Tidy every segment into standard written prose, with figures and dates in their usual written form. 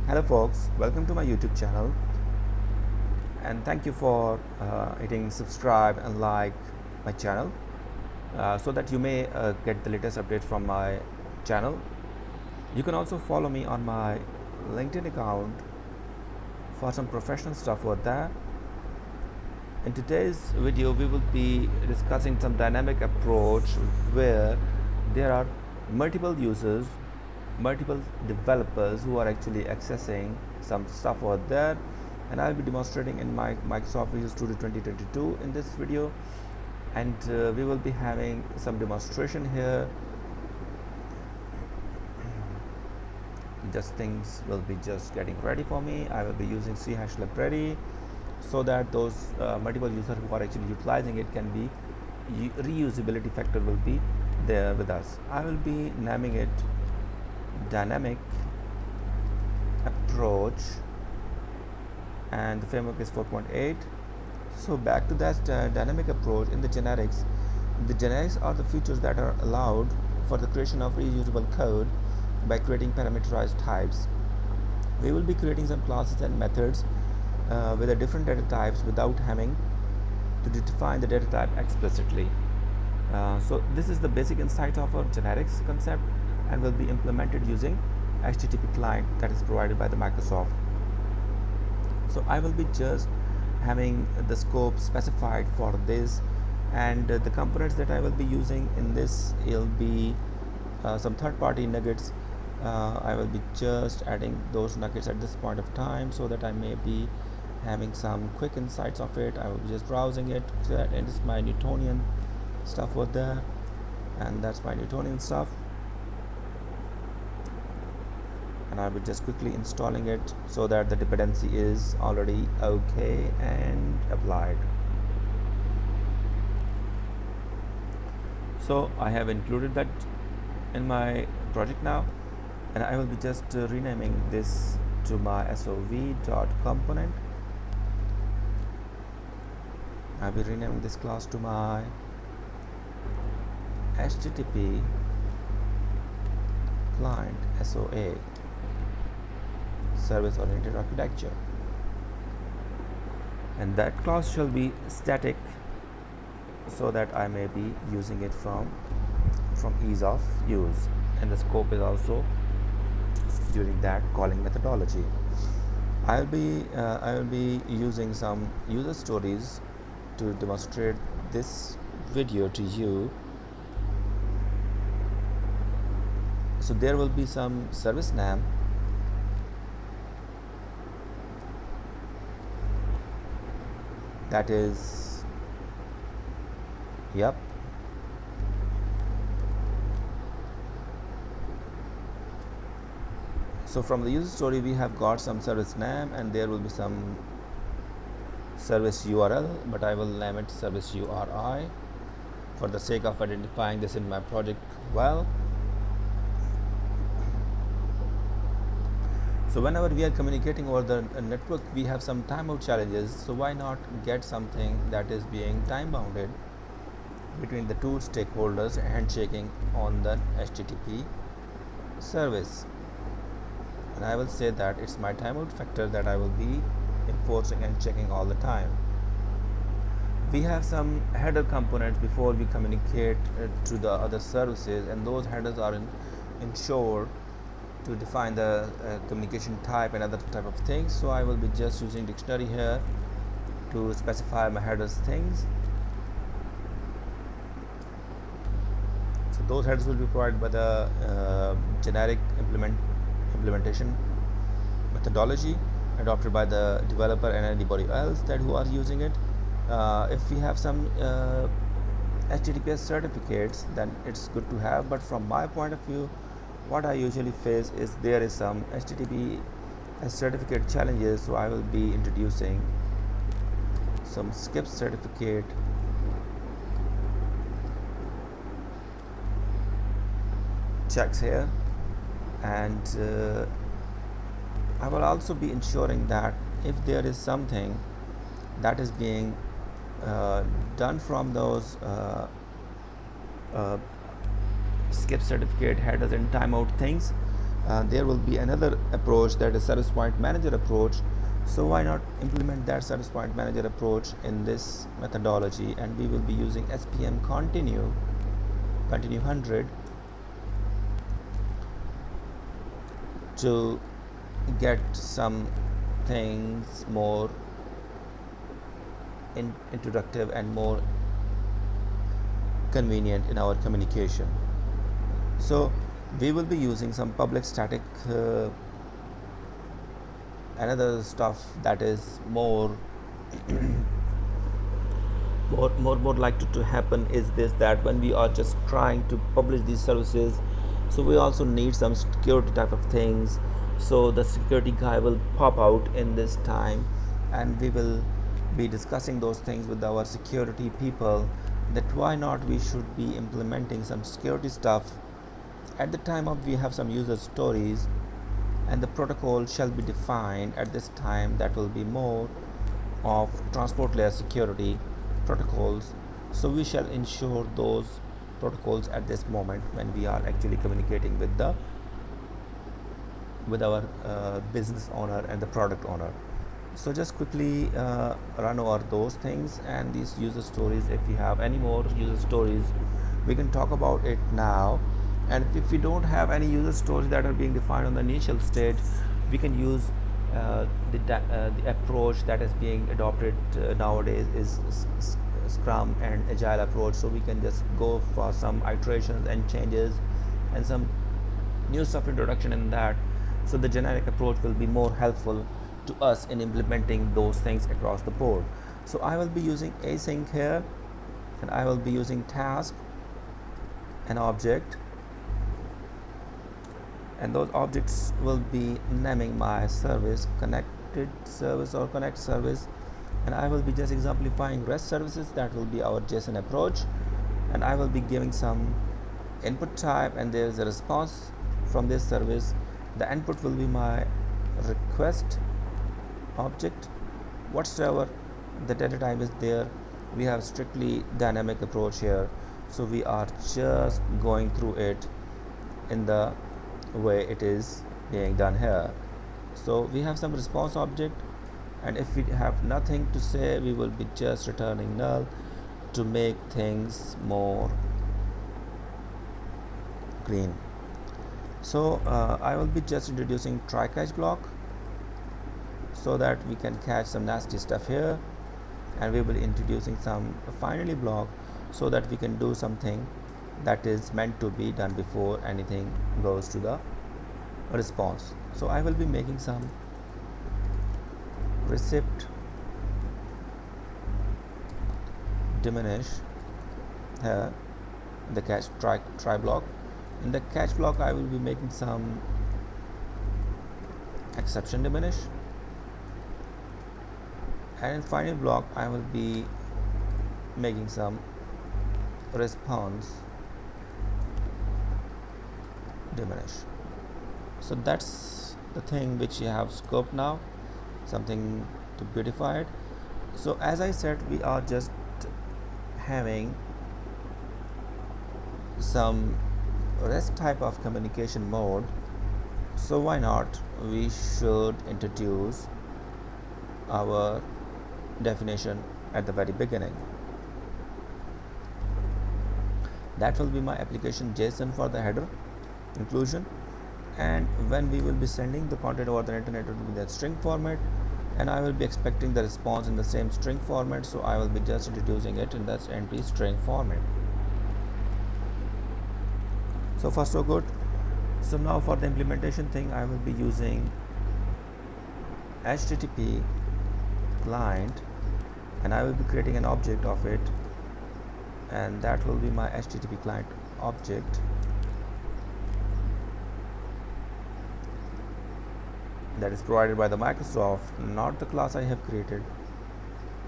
Hello folks, welcome to my YouTube channel and thank you for hitting subscribe and like my channel so that you may get the latest updates from my channel. You can also follow me on my LinkedIn account for some professional stuff over there. In today's video we will be discussing some dynamic approach where there are multiple users, multiple developers who are actually accessing some stuff over there, and I'll be demonstrating in my Microsoft Visual Studio 2022 in this video, and we will be having some demonstration here. Just things will be just getting ready for me. I will be using C# library so that those multiple users who are actually utilizing it can be reusability factor will be there with us. I will be naming it dynamic approach and the framework is 4.8. So back to that dynamic approach. In the generics are the features that are allowed for the creation of reusable code by creating parameterized types. We will be creating some classes and methods with the different data types without having to define the data type explicitly. So this is the basic insight of our generics concept and will be implemented using HTTP client that is provided by the Microsoft. So I will be just having the scope specified for this, and the components that I will be using in this will be some third-party nuggets. I will be just adding those nuggets at this point of time so that I may be having some quick insights of it. I will be just browsing it, and it's my Newtonian stuff over there, and that's my Newtonian stuff, and I will be just quickly installing it so that the dependency is already okay and applied. So I have included that in my project now, and I will be just renaming this to my sov.component. I will be renaming this class to my HTTP client SOA, service oriented architecture, and that class shall be static so that I may be using it from ease of use, and the scope is also during that calling methodology. I will be using some user stories to demonstrate this video to you. So there will be some service name that is So from the user story we have got some service name, and there will be some service URL, but I will name it service URI for the sake of identifying this in my project well. So whenever we are communicating over the network, we have some timeout challenges. So why not get something that is being time bounded between the two stakeholders handshaking on the HTTP service? And I will say that it's my timeout factor that I will be enforcing and checking all the time. We have some header components before we communicate to the other services, and those headers are ensured to define the communication type and other type of things. So I will be just using dictionary here to specify my headers things. So those headers will be provided by the generic implementation methodology adopted by the developer and anybody else that who are using it. If we have some HTTPS certificates, then it's good to have, but from my point of view, what I usually face is there is some HTTPS certificate challenges. So I will be introducing some skip certificate checks here, and I will also be ensuring that if there is something that is being done from those skip certificate headers and timeout things, there will be another approach, that is service point manager approach. So why not implement that service point manager approach in this methodology, and we will be using SPM continue 100 to get some things more introductive and more convenient in our communication. So we will be using some public static another stuff that is more more likely to happen is this, that when we are just trying to publish these services, so we also need some security type of things. So the security guy will pop out in this time, and we will be discussing those things with our security people, that why not we should be implementing some security stuff at the time of we have some user stories, and the protocol shall be defined at this time, that will be more of transport layer security protocols. So we shall ensure those protocols at this moment when we are actually communicating with the with our business owner and the product owner. So just quickly run over those things and these user stories. If you have any more user stories, we can talk about it now. And if we don't have any user stories that are being defined on the initial stage, we can use the approach that is being adopted nowadays is Scrum and Agile approach. So we can just go for some iterations and changes and some new stuff introduction in that. So the generic approach will be more helpful to us in implementing those things across the board. So I will be using async here, and I will be using task and object, and those objects will be naming my service, connected service or connect service, and I will be just exemplifying REST services. That will be our JSON approach, and I will be giving some input type, and there is a response from this service. The input will be my request object. Whatsoever the data type is there, we have strictly dynamic approach here, so we are just going through it in the way it is being done here. So we have some response object, and if we have nothing to say, we will be just returning null to make things more clean. So I will be just introducing try catch block, so that we can catch some nasty stuff here, and we will be introducing some finally block, so that we can do something that is meant to be done before anything goes to the response. So I will be making some receipt diminish here in the catch try block. In the catch block, I will be making some exception diminish, and in final block I will be making some response diminish. So that's the thing which you have scoped now, something to beautify it. So as I said, we are just having some REST type of communication mode, so why not we should introduce our definition at the very beginning. That will be my application JSON for the header inclusion, and when we will be sending the content over the internet, it will be that string format, and I will be expecting the response in the same string format, so I will be just introducing it in that empty string format. So far so good. So now for the implementation thing, I will be using HTTP client, and I will be creating an object of it, and that will be my HTTP client object. That is provided by the Microsoft, not the class I have created,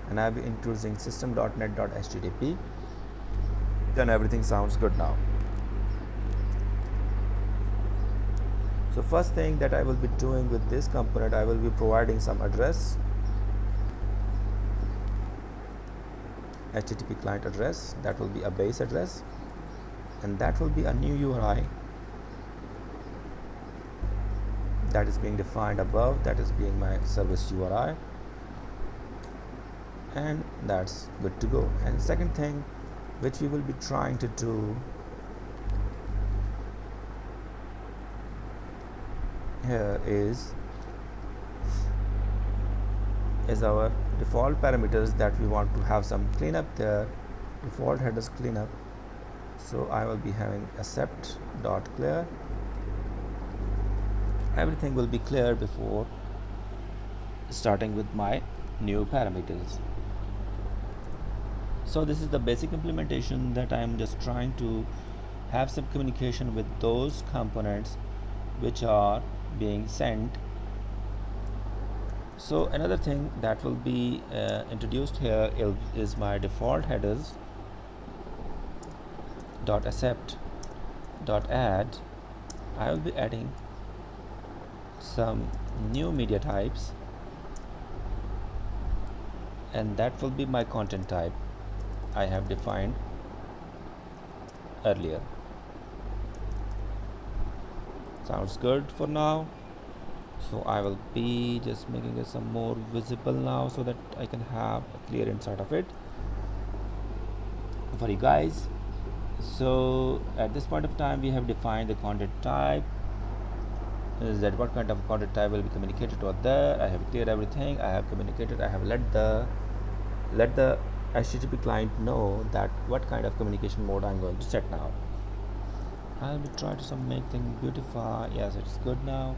and I will be introducing system.net.http. Then everything sounds good now. So first thing that I will be doing with this component, I will be providing some address, HTTP client address, that will be a base address, and that will be a new URI that is being defined above, that is being my service URI, and that's good to go. And second thing which we will be trying to do here is our default parameters that we want to have some cleanup there, default headers cleanup. So I will be having accept dot clear. Everything will be clear before starting with my new parameters. So this is the basic implementation that I am just trying to have some communication with those components which are being sent. So another thing that will be introduced here is my default headers dot accept dot add. I will be adding some new media types, and that will be my content type I have defined earlier. Sounds good for now. So I will be just making it some more visible now so that I can have a clear insight of it for you guys. So at this point of time we have defined the content type, is that what kind of content type will be communicated over there. I have cleared everything. I have communicated, I have let the HTTP client know that what kind of communication mode I'm going to set now. I'll be trying to make things beautify. Yes, it's good now.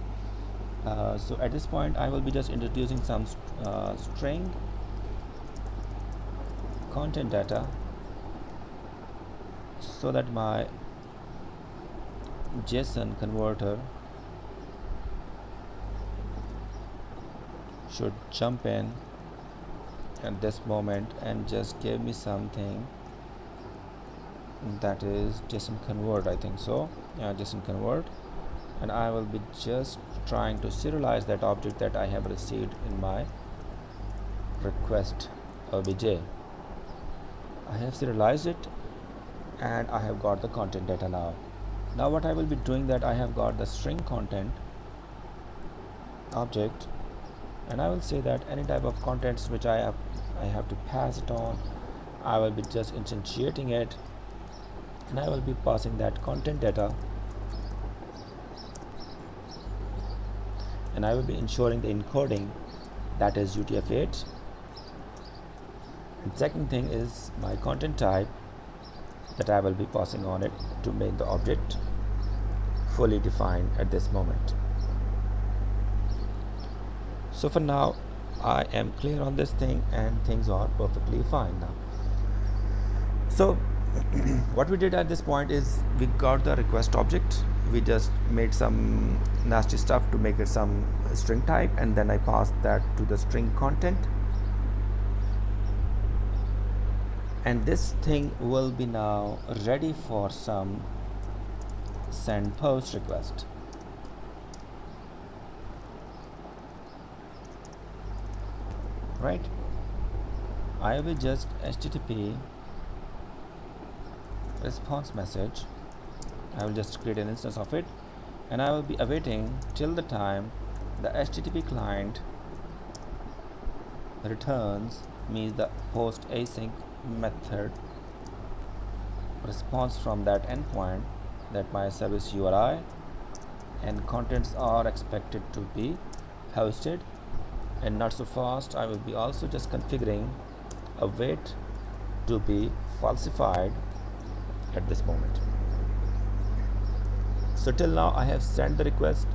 So at this point I will be just introducing some string content data so that my JSON converter should jump in at this moment and just give me something that is JSON convert, I think so. Yeah, JSON convert. And I will be just trying to serialize that object that I have received in my request obj. I have serialized it and I have got the content data now. Now what I will be doing, that I have got the string content object, and I will say that any type of contents which I have to pass it on, I will be just instantiating it, and I will be passing that content data, and I will be ensuring the encoding, that is UTF-8. And second thing is my content type that I will be passing on it to make the object fully defined at this moment. So for now I am clear on this thing and things are perfectly fine now. So what we did at this point is we got the request object, we just made some nasty stuff to make it some string type, and then I passed that to the string content, and this thing will be now ready for some send post request. Right, I will just HTTP response message. I will just create an instance of it, and I will be awaiting till the time the HTTP client returns me the post async method response from that endpoint, that my service URI and contents are expected to be hosted. And not so fast, I will be also just configuring a wait to be falsified at this moment. So till now I have sent the request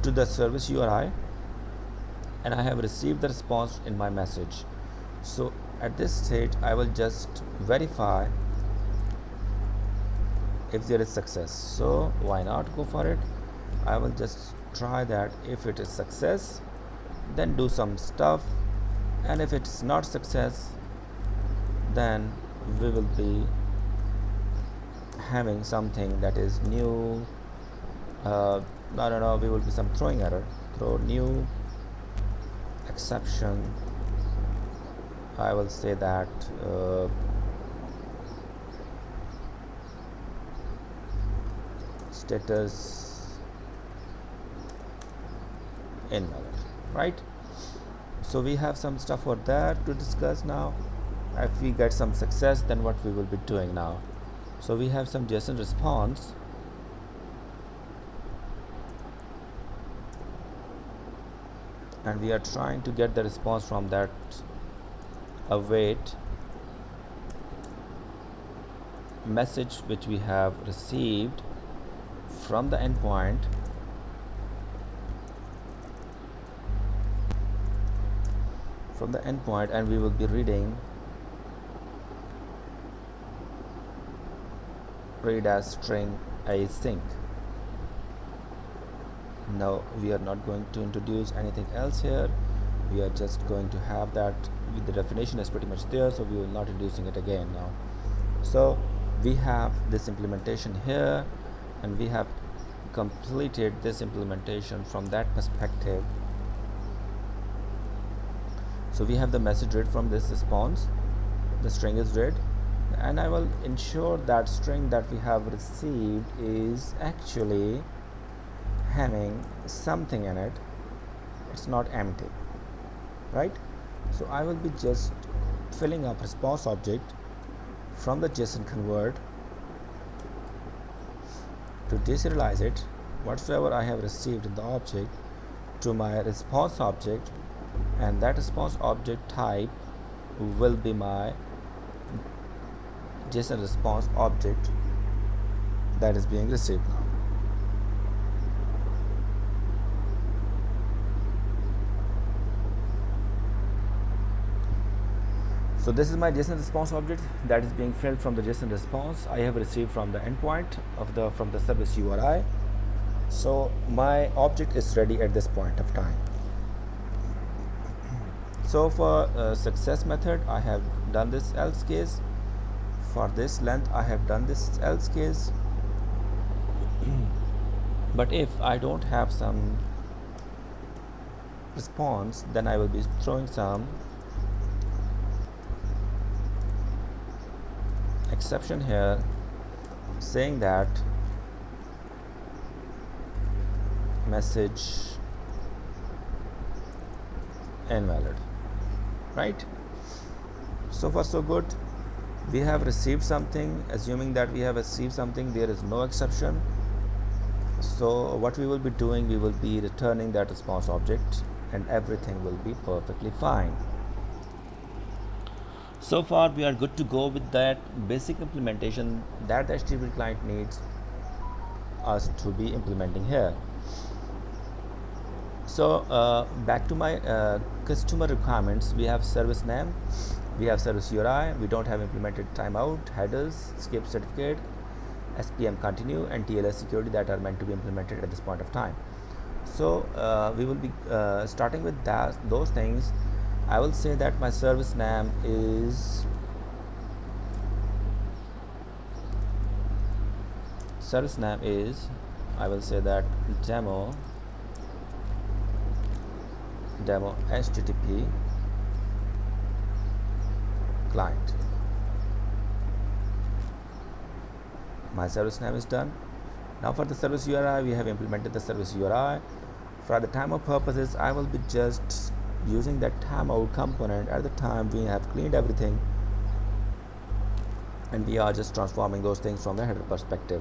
to the service URI and I have received the response in my message. So at this stage I will just verify if there is success. So why not go for it? I will just try that. If it is success, then do some stuff, and if it's not success, then we will be having something that is new. I don't know, we will be some throwing error, throw new exception. I will say that status invalid, right? So we have some stuff for that to discuss now. If we get some success, then what we will be doing now. So we have some JSON response, and we are trying to get the response from that await message which we have received from the endpoint and we will be reading read as string async. Now we are not going to introduce anything else here. We are just going to have that. The definition is pretty much there, so we will not introducing it again now. So we have this implementation here, and we have completed this implementation from that perspective. So we have the message read from this response, the string is read, and I will ensure that string that we have received is actually having something in it, it's not empty, right? So I will be just filling up response object from the JSON convert to deserialize it, whatsoever I have received in the object, to my response object, and that response object type will be my JSON response object that is being received now. So this is my JSON response object that is being filled from the JSON response I have received from the endpoint from the service URI. So my object is ready at this point of time. So for success method, I have done this else case. For this length, I have done this else case. But if I don't have some response, then I will be throwing some exception here saying that message invalid, right? So far so good. We have received something. Assuming that we have received something, there is no exception. So what we will be doing, we will be returning that response object and everything will be perfectly fine. So far we are good to go with that basic implementation that the HTTP client needs us to be implementing here. So back to my customer requirements, we have service name, we have service URI, we don't have implemented timeout, headers, skip certificate, SPM continue, and TLS security that are meant to be implemented at this point of time. So we will be starting with those things. I will say that my service name is I will say that demo HTTP client. My service name is done. Now for the service URI, we have implemented the service URI. For the timeout purposes, I will be just using that timeout component at the time we have cleaned everything, and we are just transforming those things from the header perspective.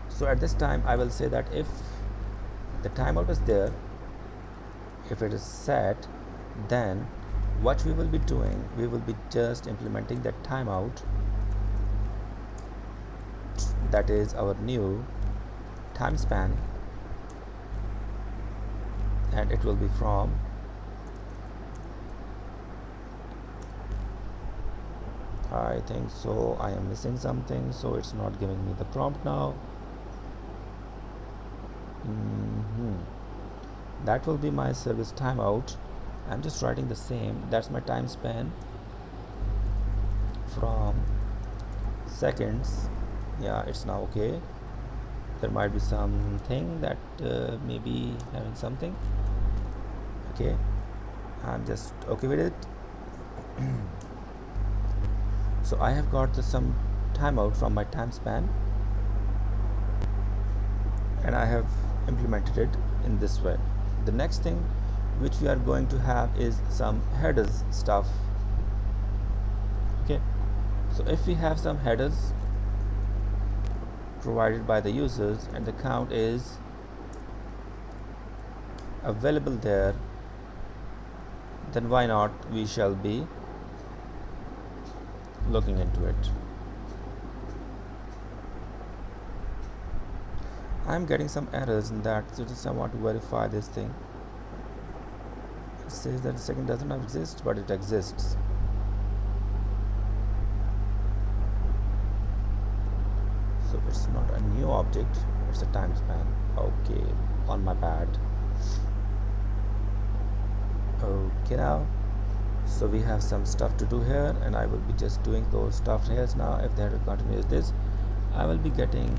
So at this time, I will say that if the timeout is there, if it is set, then what we will be doing, we will be just implementing that timeout, that is our new time span, and it will be from I think so I am missing something, so it's not giving me the prompt now. That will be my service timeout. I'm just writing the same. That's my time span from seconds. Yeah, it's now okay. There might be something that may be having something. Okay, I'm just okay with it. So I have got some timeout from my time span, and I have implemented it in this way. The next thing which we are going to have is some headers stuff. Okay, so if we have some headers provided by the users and the count is available there, then why not we shall be looking into it. I'm getting some errors in that, so just I want to verify this thing. It says that the second does not exist, but it exists. So it's not a new object, it's a time span. Okay, on my bad. Okay, now so we have some stuff to do here, and I will be just doing those stuff here now. If the header continues this, I will be getting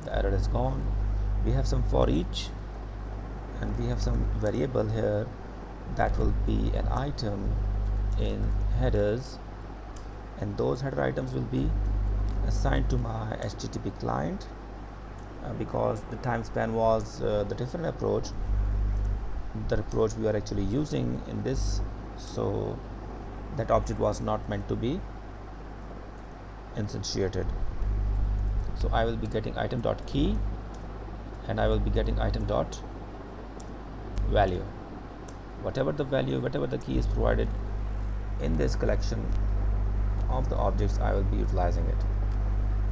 the error is gone. We have some for each, and we have some variable here that will be an item in headers, and those header items will be assigned to my HTTP client, because the time span was the different approach, the approach we are actually using in this, so that object was not meant to be instantiated. So I will be getting item dot key, and I will be getting item dot value. Whatever the value, whatever the key is provided in this collection of the objects, I will be utilizing it.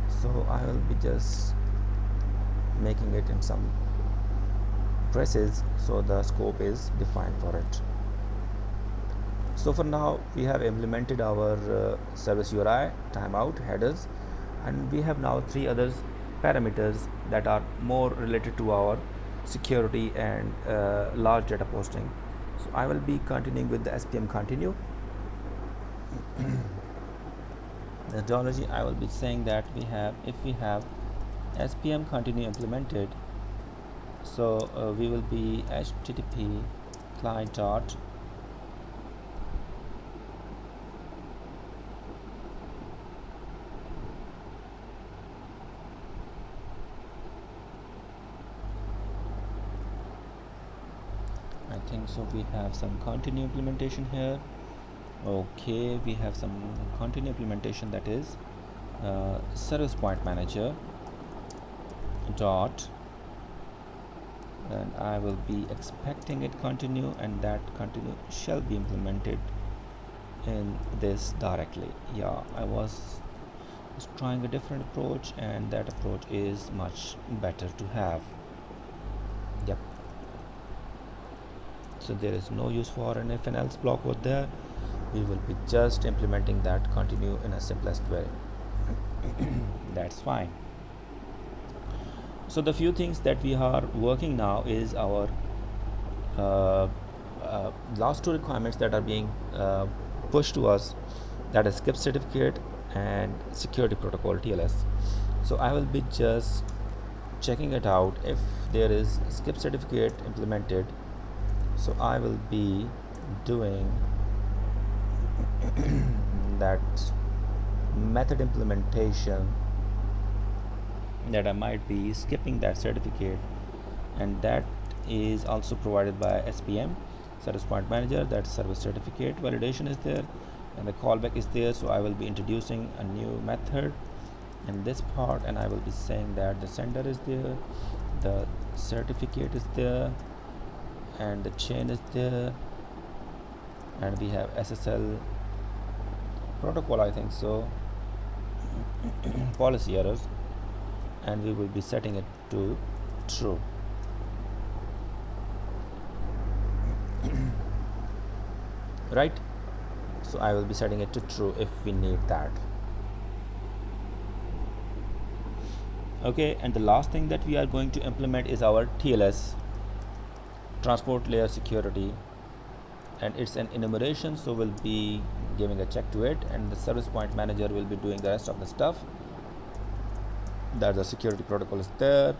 So I will be just making it in some braces so the scope is defined for it. So for now we have implemented our service URI, timeout, headers, and we have now 3 other parameters that are more related to our security and large data posting. So I will be continuing with the SPM continue. The methodology, I will be saying that if we have SPM continue implemented, so we will be HTTP client dot I think so we have some continue implementation here. Okay, we have some continue implementation, that is service point manager dot, and I will be expecting it continue, and that continue shall be implemented in this directly. Yeah, I was trying a different approach, and that approach is much better to have. Yep. So there is no use for an if and else block over there. We will be just implementing that continue in a simplest way. That's fine. So the few things that we are working now is our last 2 requirements that are being pushed to us, that is skip certificate and security protocol TLS. So I will be just checking it out if there is skip certificate implemented. So I will be doing that method implementation, that I might be skipping that certificate, and that is also provided by SPM, service point manager. That service certificate validation is there and the callback is there. So I will be introducing a new method in this part, and I will be saying that the sender is there, the certificate is there, and the chain is there, and we have SSL protocol, I think so, policy errors, and we will be setting it to true. Right, so I will be setting it to true if we need that. Okay, and the last thing that we are going to implement is our TLS, transport layer security, and it's an enumeration, so we'll be giving a check to it, and the service point manager will be doing the rest of the stuff. That the security protocol is there,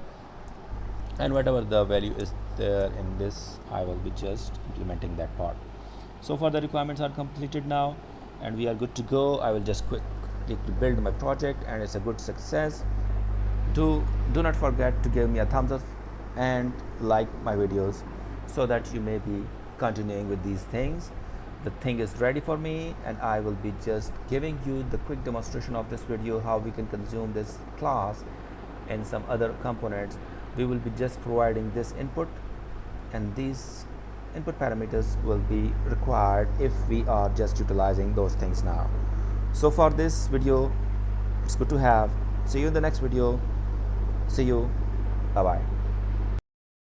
and whatever the value is there in this, I will be just implementing that part. So far the requirements are completed now, and we are good to go. I will just quickly build my project, and it's a good success. Do not forget to give me a thumbs up and like my videos so that you may be continuing with these things. The thing is ready for me, and I will be just giving you the quick demonstration of this video how we can consume this class and some other components. We will be just providing this input, and these input parameters will be required if we are just utilizing those things now. So for this video, it's good to have. See you in the next video. See you. Bye bye.